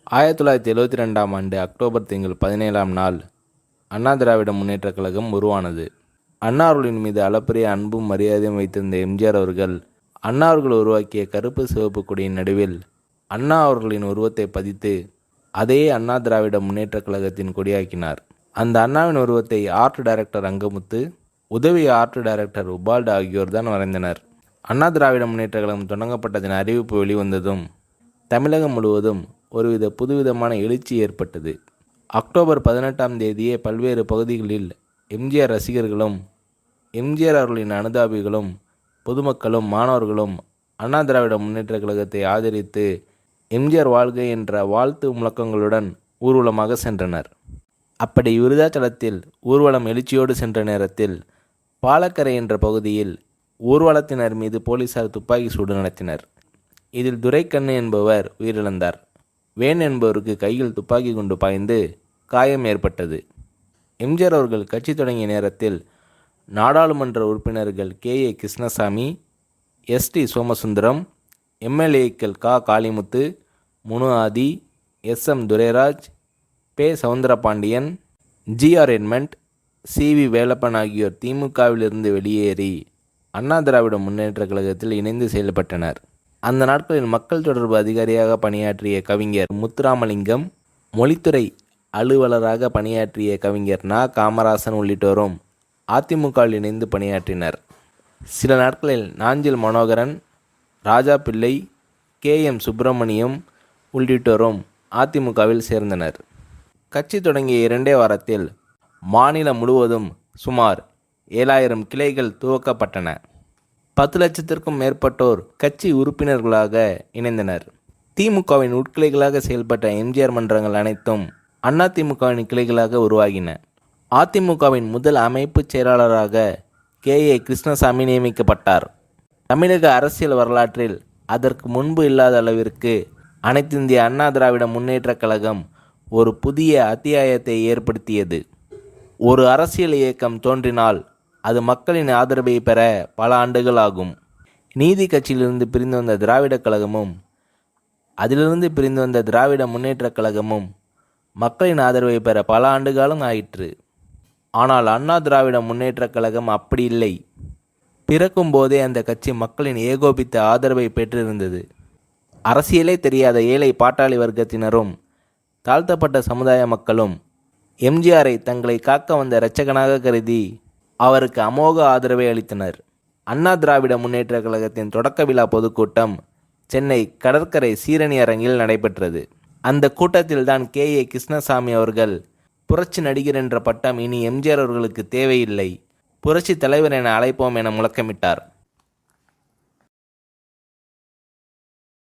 1972ஆம் ஆண்டு அக்டோபர் திங்கள் 17ஆம் நாள் அண்ணா திராவிட முன்னேற்றக் கழகம் உருவானது. அண்ணா அவர்களின் மீது அளப்பரிய அன்பும் மரியாதையும் வைத்திருந்த எம்ஜிஆர் அவர்கள் அண்ணா அவர்கள் உருவாக்கிய கருப்பு சிவப்பு கொடியின் நடுவில் அண்ணா அவர்களின் உருவத்தை பதித்து அதே அண்ணா திராவிட முன்னேற்றக் கழகத்தின் கொடியாக்கினார். அந்த அண்ணாவின் உருவத்தை ஆர்ட் டைரக்டர் அங்கமுத்து, உதவி ஆர்ட் டைரக்டர் உபால்டு ஆகியோர் தான் வரைந்தனர். அண்ணா திராவிட முன்னேற்றக் கழகம் தொடங்கப்பட்டதின் அறிவிப்பு வெளிவந்ததும் தமிழகம் முழுவதும் ஒருவித புதுவிதமான எழுச்சி ஏற்பட்டது. அக்டோபர் 18ஆம் தேதியே பல்வேறு பகுதிகளில் எம்ஜிஆர் ரசிகர்களும் எம்ஜிஆர் அவர்களின் அனுதாபிகளும் பொதுமக்களும் மாணவர்களும் அண்ணா திராவிட முன்னேற்றக் கழகத்தை ஆதரித்து எம்ஜிஆர் வாழ்க என்ற வாழ்த்து முழக்கங்களுடன் ஊர்வலமாக சென்றனர். அப்படி விருதாச்சலத்தில் ஊர்வலம் எழுச்சியோடு சென்ற நேரத்தில் பாலக்கரை என்ற பகுதியில் ஊர்வலத்தினர் மீது போலீசார் துப்பாக்கி சூடு நடத்தினர். இதில் துரைக்கண்ணு என்பவர் உயிரிழந்தார். வேன் என்பவருக்கு கையில் துப்பாக்கி குண்டு பாய்ந்து காயம் ஏற்பட்டது. எம்ஜிஆர் அவர்கள் கட்சி தொடங்கிய நேரத்தில் நாடாளுமன்ற உறுப்பினர்கள் KA கிருஷ்ணசாமி, ST சோமசுந்தரம், MLAக்கள் காளிமுத்து, முனு ஆதி, SM துரைராஜ், பே Soundarapandian, GR Edmund, CV Velappan ஆகியோர் திமுகவிலிருந்து வெளியேறி அண்ணா திராவிட முன்னேற்றக் கழகத்தில் இணைந்து செயல்பட்டனர். அந்த நாட்களில் மக்கள் தொடர்பு அதிகாரியாக பணியாற்றிய கவிஞர் முத்துராமலிங்கம், மொழித்துறை அலுவலராக பணியாற்றிய கவிஞர் காமராசன் உள்ளிட்டோரும் அதிமுகவில் இணைந்து பணியாற்றினர். சில நாட்களில் நாஞ்சில் மனோகரன், ராஜா பிள்ளை, KM சுப்பிரமணியம் உள்ளிட்டோரும் அதிமுகவில் சேர்ந்தனர். கட்சி தொடங்கிய 2 வாரத்தில் மாநிலம் முழுவதும் சுமார் 7000 கிளைகள் துவக்கப்பட்டன. 10 லட்சத்திற்கும் மேற்பட்டோர் கட்சி உறுப்பினர்களாக இணைந்தனர். திமுகவின் உட்கிளைகளாக செயல்பட்ட எம்ஜிஆர் மன்றங்கள் அனைத்தும் அதிமுகவின் கிளைகளாக உருவாகின. அதிமுகவின் முதல் அமைப்பு செயலாளராக KA கிருஷ்ணசாமி நியமிக்கப்பட்டார். தமிழக அரசியல் வரலாற்றில் அதற்கு முன்பு இல்லாத அளவிற்கு அனைத்திந்திய அண்ணா திராவிட முன்னேற்றக் கழகம் ஒரு புதிய அத்தியாயத்தை ஏற்படுத்தியது. ஒரு அரசியல் இயக்கம் தோன்றினால் அது மக்களின் ஆதரவை பெற பல ஆண்டுகள் ஆகும். நீதி கட்சியிலிருந்து பிரிந்து வந்த திராவிடக் கழகமும் அதிலிருந்து பிரிந்து வந்த திராவிட முன்னேற்றக் கழகமும் மக்களின் ஆதரவை பெற பல ஆண்டுகாலம் ஆயிற்று. ஆனால் அண்ணா திராவிட முன்னேற்றக் கழகம் அப்படி இல்லை. பிறக்கும் போதே அந்த கட்சி மக்களின் ஏகோபித்த ஆதரவை பெற்றிருந்தது. அரசியலே தெரியாத ஏழை பாட்டாளி வர்க்கத்தினரும் தாழ்த்தப்பட்ட சமுதாய மக்களும் எம்ஜிஆரை தங்களை காக்க வந்த இரட்சகனாக கருதி அவருக்கு அமோக ஆதரவை அளித்தனர். அண்ணா திராவிட முன்னேற்றக் கழகத்தின் தொடக்க விழா பொதுக்கூட்டம் சென்னை கடற்கரை சீரணி அரங்கில் நடைபெற்றது. அந்த கூட்டத்தில்தான் KA கிருஷ்ணசாமி அவர்கள் புரட்சி நடிகர் என்ற பட்டம் இனி எம்ஜிஆர் அவர்களுக்கு தேவையில்லை, புரட்சி தலைவர் என அழைப்போம் என முழக்கமிட்டார்.